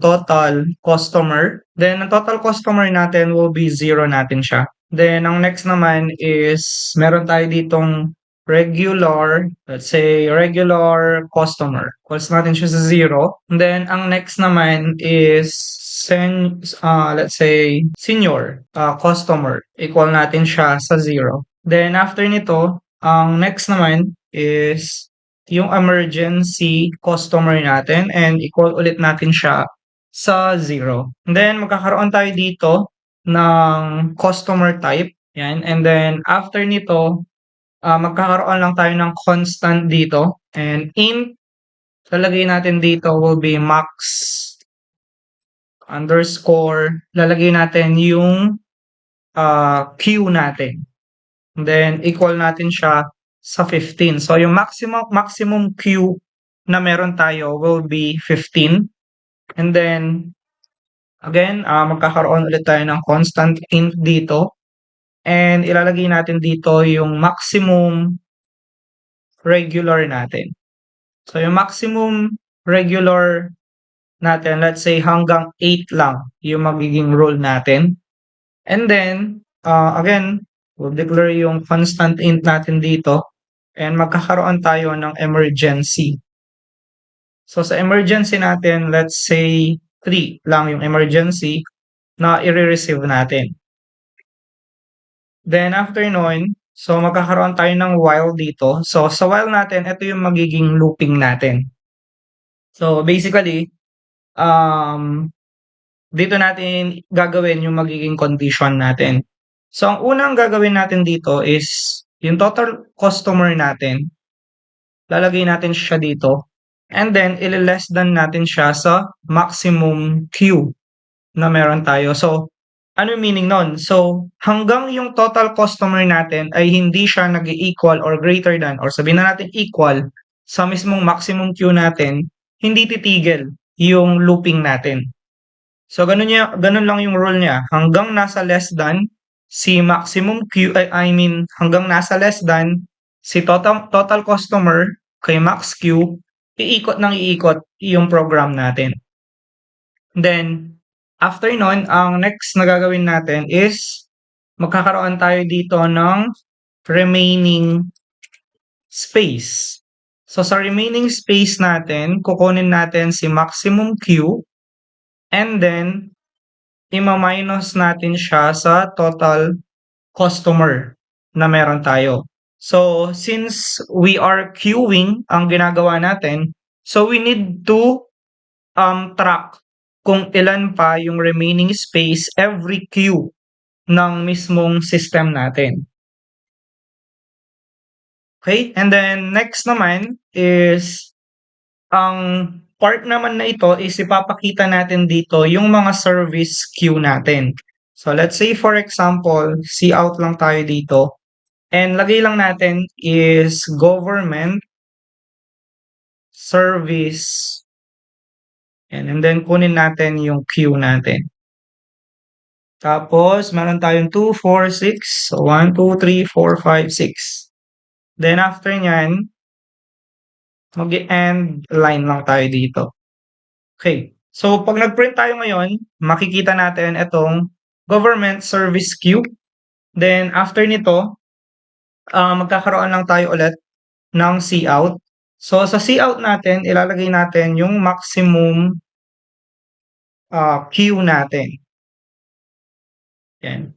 total customer. Then, ang total customer natin will be 0 natin siya. Then, ang next naman is meron tayo ditong regular, let's say regular customer. Equals natin siya sa 0. Then, ang next naman is let's say senior customer. Equal natin siya sa 0. Then, after nito, ang next naman is yung emergency customer natin and equal ulit natin siya sa 0. Then, magkakaroon tayo dito ng customer type. Yan. And then, after nito, magkakaroon lang tayo ng constant dito. And int, lalagay natin dito will be max underscore. Lalagay natin yung queue natin. And then, equal natin siya sa 15. So, yung maximum queue na meron tayo will be 15. And then, again, magkakaroon ulit tayo ng constant int dito. And ilalagay natin dito yung maximum regular natin. So, yung maximum regular natin, let's say hanggang 8 lang yung magiging rule natin. And then, again, we'll declare yung constant int natin dito. And magkakaroon tayo ng emergency. So, sa emergency natin, let's say 3 lang yung emergency na i-receive natin. Then, after nun, so magkakaroon tayo ng while dito. So, sa while natin, ito yung magiging looping natin. So, basically, dito natin gagawin yung magiging condition natin. So, ang unang gagawin natin dito is yung total customer natin. Lalagay natin siya dito. And then, ili-less than natin siya sa maximum queue na meron tayo. So, ano yung meaning nun? So, hanggang yung total customer natin ay hindi siya nag-equal or greater than or sabihin na natin equal sa mismong maximum queue natin, hindi titigil yung looping natin. So, ganun lang yung rule niya. Hanggang nasa less than si maximum queue, hanggang nasa less than si total customer kay max queue, iikot ng iikot yung program natin. Then, after nun, ang next na gagawin natin is magkakaroon tayo dito ng remaining space. So, sa remaining space natin, kukunin natin si maximum queue and then ima-minus natin siya sa total customer na meron tayo. So, since we are queuing ang ginagawa natin, so we need to track kung ilan pa yung remaining space every queue ng mismong system natin. Okay? And then, next naman is ang part naman na ito is ipapakita natin dito yung mga service queue natin. So, let's say for example, cout lang tayo dito. And lagay lang natin is government service. And then kunin natin yung queue natin. Tapos, meron tayong 2, 4, 6. So, 1, 2, 3, 4, 5, 6. Then, after nyan, mag-end line lang tayo dito. Okay. So, pag nag-print tayo ngayon, makikita natin itong government service queue. Then, after nito, magkakaroon lang tayo ulit ng cout. So, sa cout natin, ilalagay natin yung maximum queue natin. Yan.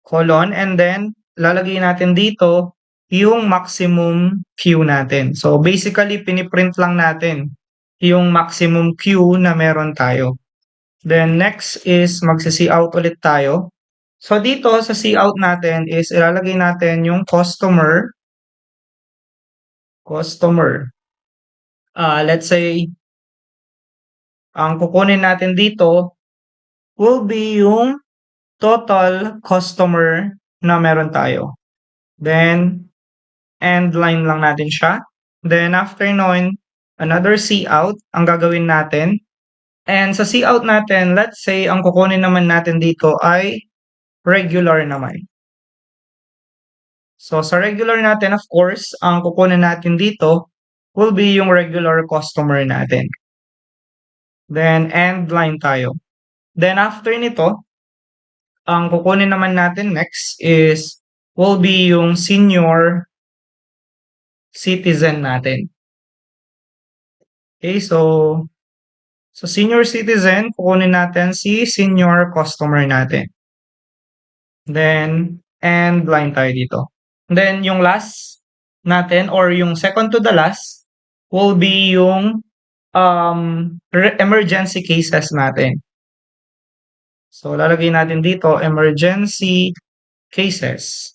Colon. And then, lalagay natin dito yung maximum queue natin. So, basically, piniprint lang natin yung maximum queue na meron tayo. Then, next is magsi-cout ulit tayo. So, dito sa cout natin is ilalagay natin yung customer. Let's say, ang kukunin natin dito will be yung total customer na meron tayo. Then, end line lang natin siya. Then, after nun, another cout ang gagawin natin. And sa cout natin, let's say, ang kukunin naman natin dito ay regular naman. So, sa regular natin, of course, ang kukunin natin dito will be yung regular customer natin. then end line tayo. Then after nito, ang kukunin naman natin next is will be yung senior citizen natin. Okay, so senior citizen, kukunin natin si senior customer natin. Then end line tayo dito. Then yung last natin or yung second to the last will be yung emergency cases natin. So lalagay natin dito emergency cases.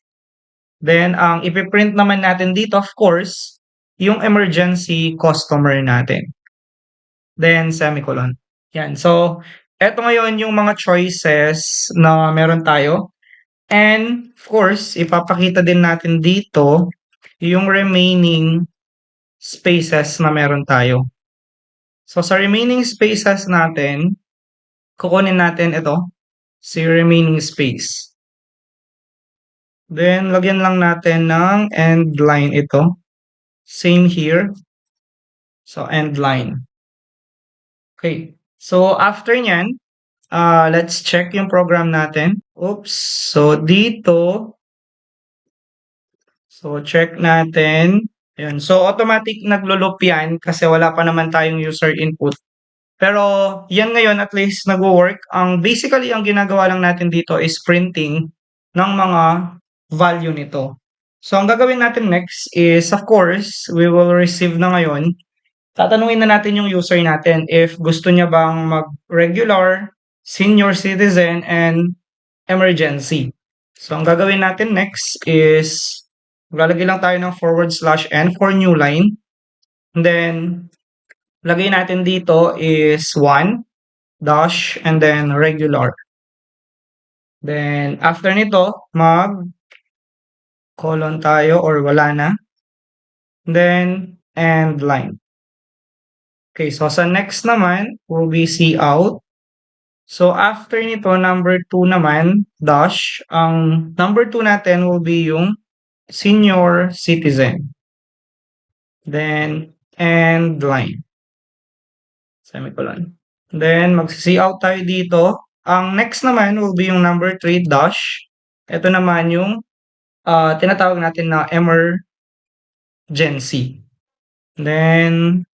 Then ang ipiprint naman natin dito of course yung emergency customer natin. Then semicolon. Yan. So eto ngayon yung mga choices na meron tayo. And of course, ipapakita din natin dito yung remaining spaces na meron tayo. So sa remaining spaces natin, kukunin natin ito, si remaining space. Then lagyan lang natin ng end line ito. Same here. So end line. Okay. So after nyan, let's check yung program natin. Oops. So dito, so check natin. Ayan. So automatic naglo-loop yan kasi wala pa naman tayong user input. Pero yan ngayon at least nagwo-work. Basically ang ginagawa lang natin dito is printing ng mga value nito. So ang gagawin natin next is of course, we will receive na ngayon. Tatanungin na natin yung user natin if gusto niya bang mag-regular, senior citizen, and emergency. So ang gagawin natin next is maglalagay lang tayo ng /n for new line. And then lagay natin dito is 1 dash and then regular. Then after nito, colon tayo or wala na. Then end line. Okay, so sa next naman will be cout. So after nito, number 2 naman, dash. Ang number 2 natin will be yung senior citizen. Then end line. Semicolon. Then mag-cout tayo dito. Ang next naman will be yung number 3 dash. Ito naman yung tinatawag natin na emergency. Then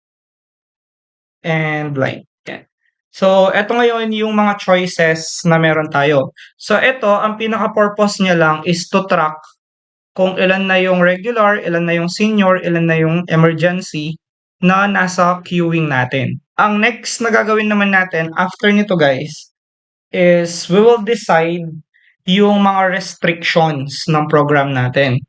end line. Yan. So ito ngayon yung mga choices na meron tayo. So ito, ang pinaka-purpose niya lang is to track kung ilan na yung regular, ilan na yung senior, ilan na yung emergency na nasa queuing natin. Ang next na gagawin naman natin after nito guys is we will decide yung mga restrictions ng program natin.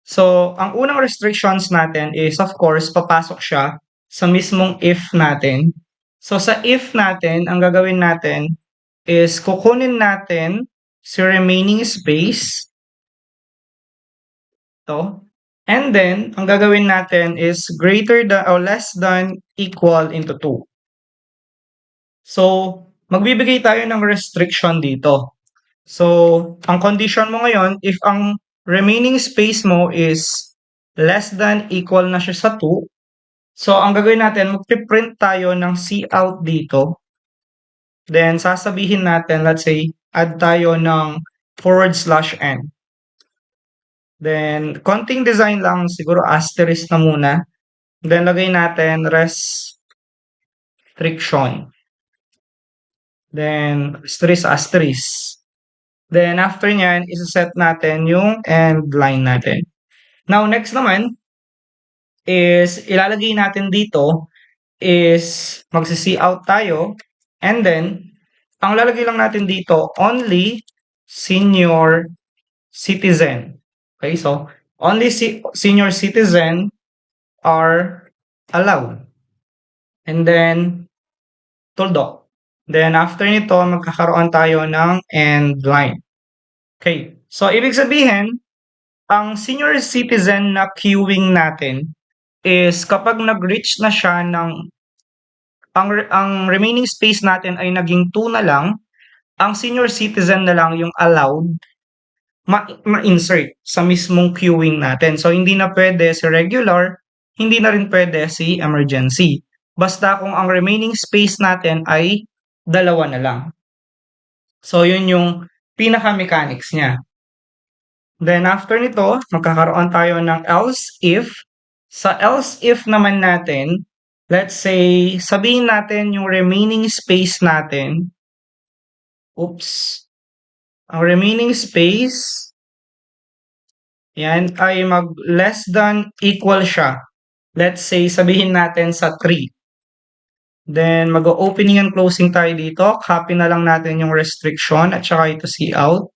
So, ang unang restrictions natin is of course papasok siya sa mismong if natin. So, sa if natin, ang gagawin natin is kukunin natin si remaining space to. And then, ang gagawin natin is greater than or less than equal into 2. So, magbibigay tayo ng restriction dito. So, ang condition mo ngayon, if ang remaining space mo is less than equal na siya sa 2, so ang gagawin natin, magpiprint tayo ng cout dito. Then, sasabihin natin, let's say, add tayo ng /n. Then, konting design lang, siguro asterisk na muna. Then, lagay natin restriction. Then, asterisk. Then, after nyan, isa-set natin yung end line natin. Now, next naman, is ilalagay natin dito is magsi-cout tayo. And then, ang lalagay lang natin dito, only senior citizen. Okay, so only senior citizen are allowed. And then, tuldok. Then, after nito, magkakaroon tayo ng end line. Okay, so ibig sabihin, ang senior citizen na queuing natin is kapag nag-reach na siya ng ang remaining space natin ay naging 2 na lang, ang senior citizen na lang yung allowed ma-insert sa mismong queuing natin. So, hindi na pwede si regular, hindi na rin pwede si emergency. basta kung ang remaining space natin ay dalawa na lang. So, yun yung pinaka-mechanics niya. Then after nito, magkakaroon tayo ng else if. Sa else if naman natin, let's say, sabihin natin yung remaining space natin. Oops. Ang remaining space, yan, ay mag less than equal siya. Let's say, sabihin natin sa 3. Then, mag-opening and closing tayo dito. Copy na lang natin yung restriction at saka ito cout.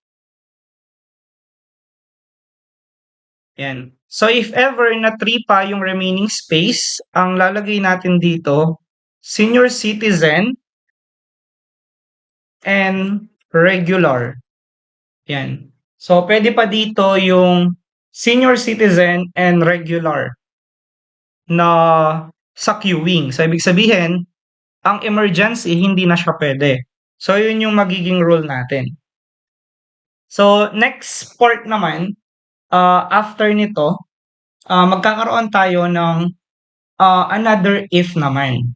Yan. So, if ever na 3 pa yung remaining space, ang lalagay natin dito, senior citizen and regular. Yan. So, pwede pa dito yung senior citizen and regular na sa queuing. So, ibig sabihin, ang emergency, hindi na siya pwede. So, yun yung magiging rule natin. So, next part naman, after nito, magkakaroon tayo ng another if naman.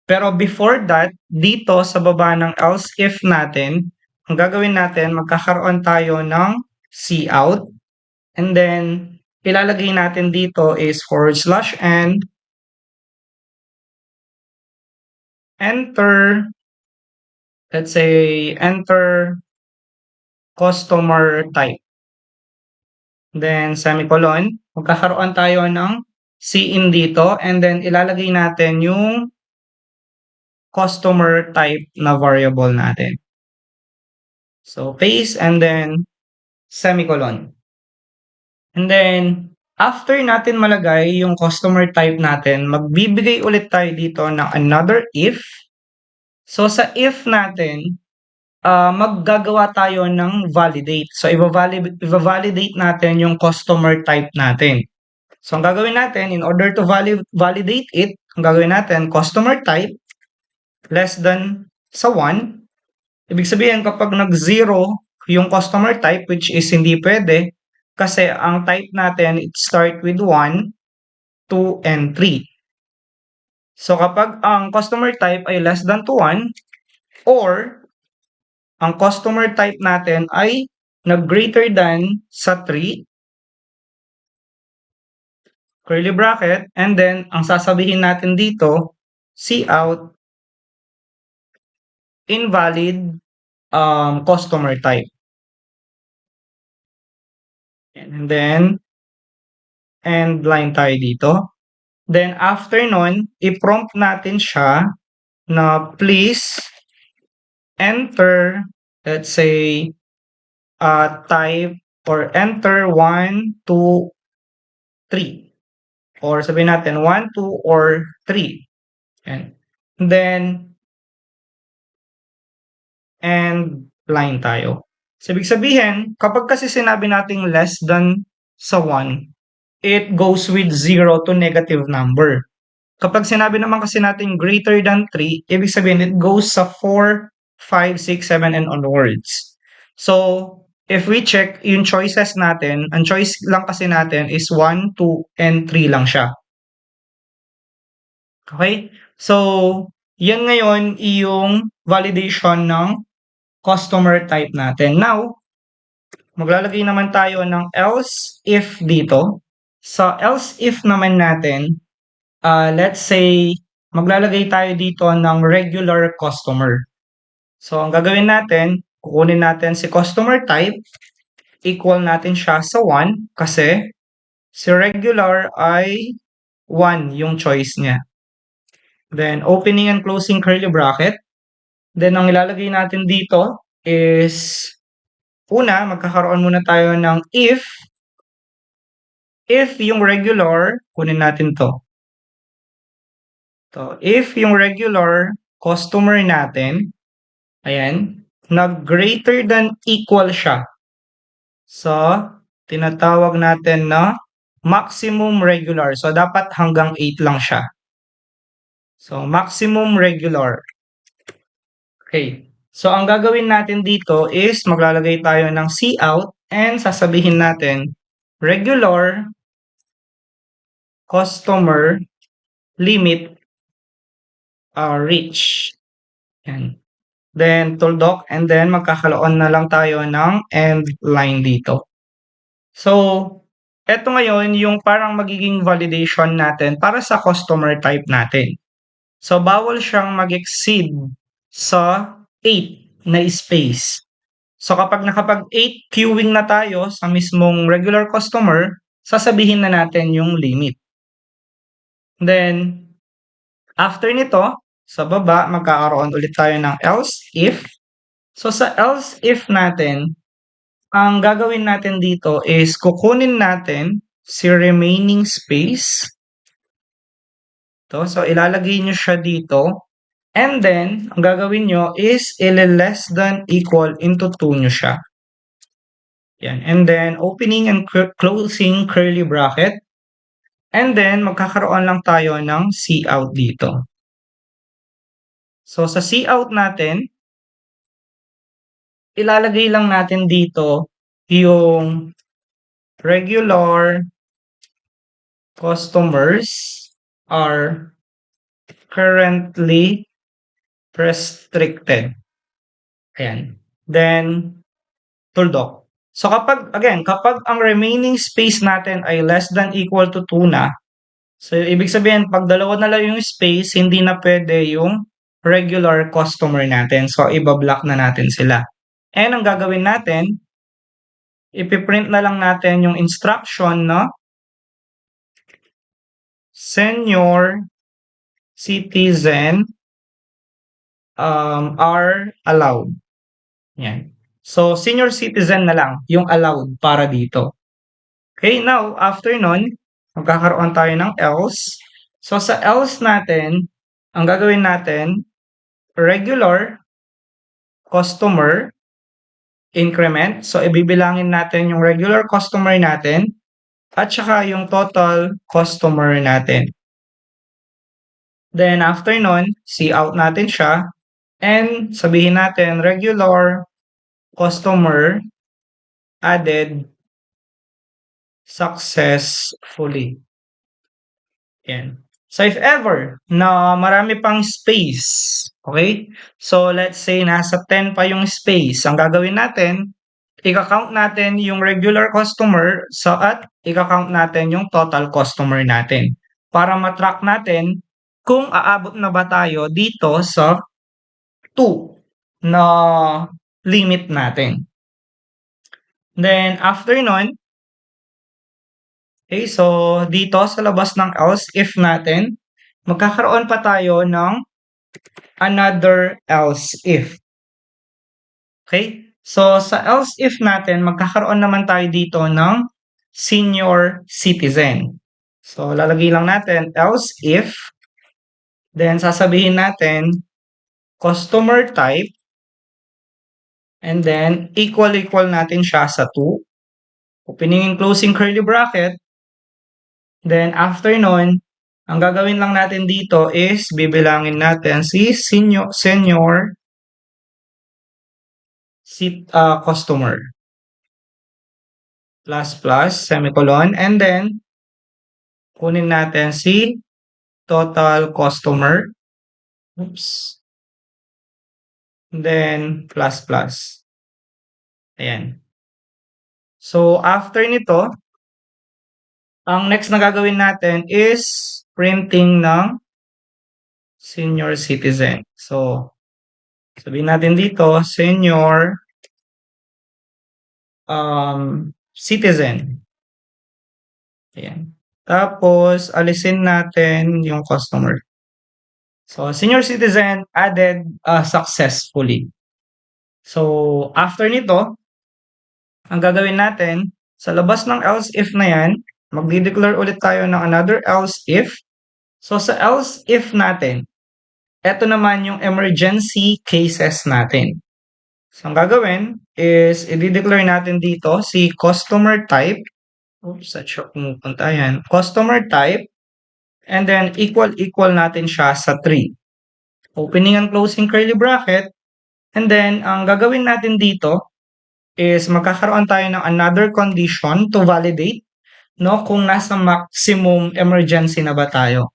Pero before that, dito sa baba ng else if natin, ang gagawin natin, magkakaroon tayo ng cout. And then, ilalagay natin dito is /n, enter, let's say, enter customer type. Then, semicolon, magkakaroon tayo ng cin dito, and then ilalagay natin yung customer type na variable natin. So, paste and then semicolon. And then, after natin malagay yung customer type natin, magbibigay ulit tayo dito ng another if. So, sa if natin, maggagawa tayo ng validate. So, i-validate natin yung customer type natin. So, ang gagawin natin, in order to validate it, ang gagawin natin, customer type less than sa 1. Ibig sabihin, kapag nag-0 yung customer type, which is hindi pwede, kasi ang type natin, it start with 1, 2, and 3. So, kapag ang customer type ay less than to 1, or ang customer type natin ay nag-greater than sa 3, curly bracket, and then, ang sasabihin natin dito, cout invalid customer type. And then, end line tayo dito. Then, after nun, i-prompt natin siya na please enter, let's say, type or enter 1, 2, 3. Or sabihin natin 1, 2, or 3. And then, end line tayo. So, ibig sabihin, kapag kasi sinabi nating less than sa 1, it goes with 0 to negative number. Kapag sinabi naman kasi natin greater than 3, ibig sabihin it goes sa 4, 5, 6, 7, and onwards. So, if we check yung choices natin, ang choice lang kasi natin is 1, 2, and 3 lang siya. Okay? So, yan ngayon yung validation ng customer type natin. Now, maglalagay naman tayo ng else if dito. Sa else if naman natin, let's say, maglalagay tayo dito ng regular customer. So, ang gagawin natin, kukunin natin si customer type, equal natin siya sa 1 kasi si regular ay 1 yung choice niya. Then, opening and closing curly bracket. Then, ang ilalagay natin dito is, una, magkakaroon muna tayo ng if yung regular, kunin natin to. So, if yung regular customer natin, ayan, nag-greater than equal siya sa tinatawag natin na maximum regular. So, dapat hanggang 8 lang siya. So, maximum regular. Okay. So, ang gagawin natin dito is maglalagay tayo ng cout and sasabihin natin regular customer limit reach. Yan. Then tuldok and then magkakaroon na lang tayo ng end line dito. So, eto ngayon yung parang magiging validation natin para sa customer type natin. So, bawal siyang mag-exceed sa 8 na space. So, kapag nakapag 8 queuing na tayo sa mismong regular customer, sasabihin na natin yung limit. Then, after nito, sa baba, magkakaroon ulit tayo ng else if. So, sa else if natin, ang gagawin natin dito is kukunin natin si remaining space. So, ilalagay nyo siya dito. And then, ang gagawin nyo is less than equal into 2 nyo siya. Yan. And then, opening and closing curly bracket. And then, magkakaroon lang tayo ng cout dito. So, sa cout natin, ilalagay lang natin dito yung regular customers are currently restricted. Ayan. Then, tuldok. So, kapag ang remaining space natin ay less than equal to 2 na, so, ibig sabihin, pag dalawa na lang yung space, hindi na pwede yung regular customer natin. So, ibablock na natin sila. And ang gagawin natin, ipiprint na lang natin yung instruction, no? Senior citizen are allowed. Yan. So, senior citizen na lang yung allowed para dito. Okay, now, after nun, magkakaroon tayo ng else. So, sa else natin, ang gagawin natin, regular customer increment. So, ibibilangin natin yung regular customer natin at saka yung total customer natin. Then, after nun, cout natin siya and sabihin natin regular customer added successfully. Yan. So, if ever na marami pang space, okay? So, let's say nasa 10 pa yung space. Ang gagawin natin, ika-count natin yung regular customer at ika-count natin yung total customer natin para matrack natin kung aabot na ba tayo dito sa 2 na limit natin. Then, after nun, okay, so dito sa labas ng else if natin, magkakaroon pa tayo ng another else if. Okay? So, sa else if natin, magkakaroon naman tayo dito ng senior citizen. So, lalagay lang natin else if, then sasabihin natin customer type, and then equal natin siya sa 2. Opening and closing curly bracket. Then, after nun, ang gagawin lang natin dito is bibilangin natin si senior customer. Plus, semicolon, and then, kunin natin si total customer. Oops. Then, plus. Ayan. So, after nito, ang next na gagawin natin is printing ng senior citizen. So, sabihin natin dito, senior citizen. Ayan. Tapos, alisin natin yung customer. So, senior citizen added successfully. So, after nito, ang gagawin natin, sa labas ng else if na yan, magdi-declare ulit tayo ng another else if. So, sa else if natin, eto naman yung emergency cases natin. So, ang gagawin is, i-declare natin dito si customer type. Oops, saan siya pumupunta yan? Customer type. And then, equal natin siya sa 3. Opening and closing curly bracket. And then, ang gagawin natin dito is magkakaroon tayo ng another condition to validate, no, kung nasa maximum emergency na ba tayo.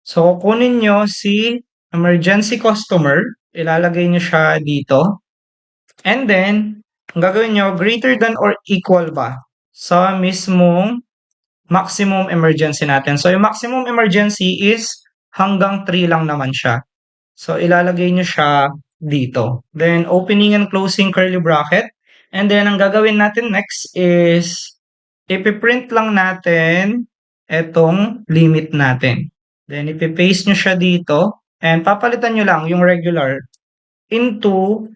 So, kukunin nyo si emergency customer, ilalagay niyo siya dito. And then, ang gagawin niyo, greater than or equal ba sa mismong maximum emergency natin. So, yung maximum emergency is hanggang 3 lang naman siya. So, ilalagay niyo siya dito. Then, opening and closing curly bracket. And then, ang gagawin natin next is ipiprint lang natin itong limit natin. Then, ipipaste nyo siya dito. And papalitan nyo lang yung regular into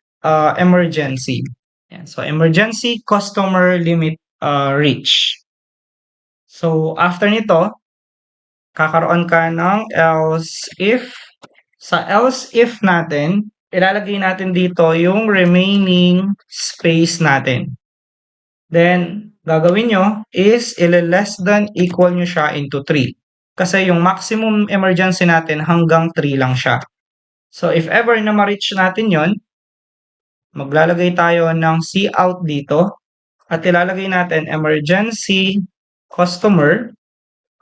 emergency. Yan. So, emergency customer limit reach. So, after nito, kakaroon ka ng else if. Sa else if natin, ilalagay natin dito yung remaining space natin. Then, gagawin nyo is less than equal nyo siya into 3. Kasi yung maximum emergency natin hanggang 3 lang siya. So, if ever na ma-reach natin yon, maglalagay tayo ng cout dito at ilalagay natin emergency customer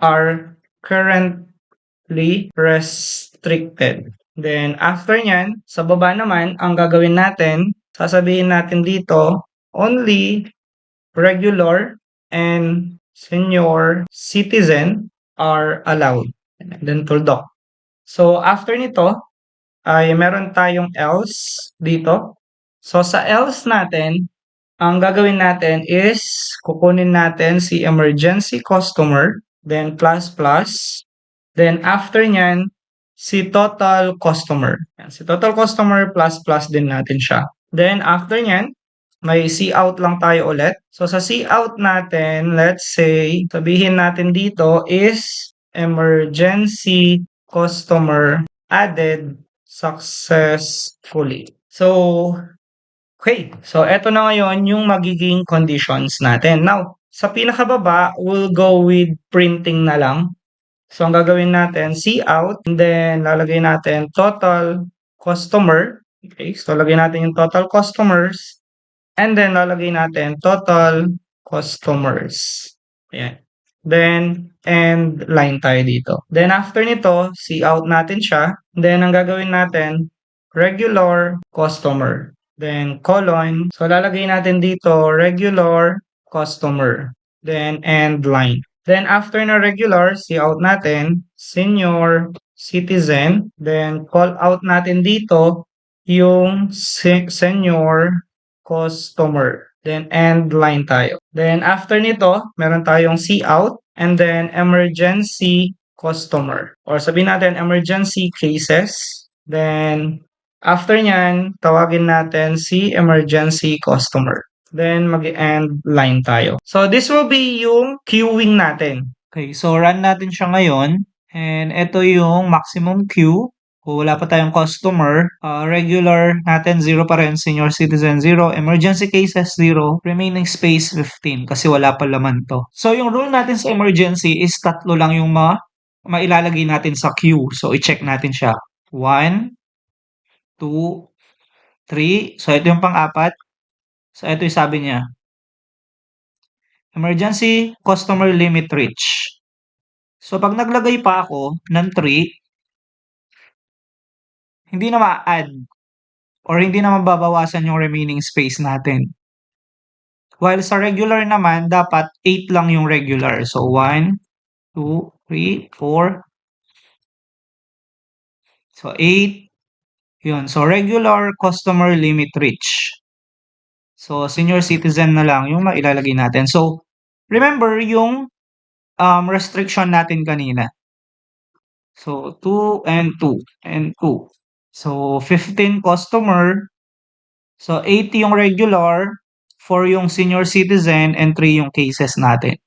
are currently restricted. Then, after nyan, sa baba naman, ang gagawin natin, sasabihin natin dito, only regular and senior citizen are allowed. And then tuldok. So, after nito, ay meron tayong else dito. So, sa else natin, ang gagawin natin is kukunin natin si emergency customer, then plus, then after nyan, si total customer. Yan, si total customer plus din natin siya. Then after nyan, may cout lang tayo ulit. So sa cout natin, let's say, sabihin natin dito is emergency customer added successfully. So, okay. So, eto na ngayon yung magiging conditions natin. Now, sa pinakababa, we'll go with printing na lang. So, ang gagawin natin, cout, and then lalagay natin total customer. Okay, so lagay natin yung total customers, and then lalagay natin total customers. Ayan. Then, end line tayo dito. Then, after nito, cout natin siya. Then, ang gagawin natin, regular customer. Then, colon. So, lalagay natin dito, regular customer. Then, end line. Then, after na regular, cout natin, senior citizen. Then, call out natin dito yung senior customer. Then, end line tayo. Then, after nito, meron tayong cout and then emergency customer. Or sabihin natin emergency cases. Then, after nyan, tawagin natin si emergency customer. Then, mag-end line tayo. So, this will be yung queuing natin. Okay, so run natin siya ngayon. And ito yung maximum queue. Kung wala pa tayong customer, regular natin 0 pa rin, senior citizen 0, emergency cases 0, remaining space 15 kasi wala pa laman to. So yung rule natin sa emergency is tatlo lang yung mailalagay natin sa queue. So i-check natin siya. 1, 2, 3. So ito yung pang-apat. So ito yung sabi niya. Emergency customer limit reach. So pag naglagay pa ako ng 3, hindi na ma-add or hindi na mababawasan yung remaining space natin. While sa regular naman, dapat 8 lang yung regular. So 1, 2, 3, 4. So 8. Yun. So regular customer limit reach. So senior citizen na lang yung mailalagay natin. So remember yung restriction natin kanina. So 2 and 2 and 2. So 15 customer. So 80 yung regular, 4 yung senior citizen, and 3 yung cases natin.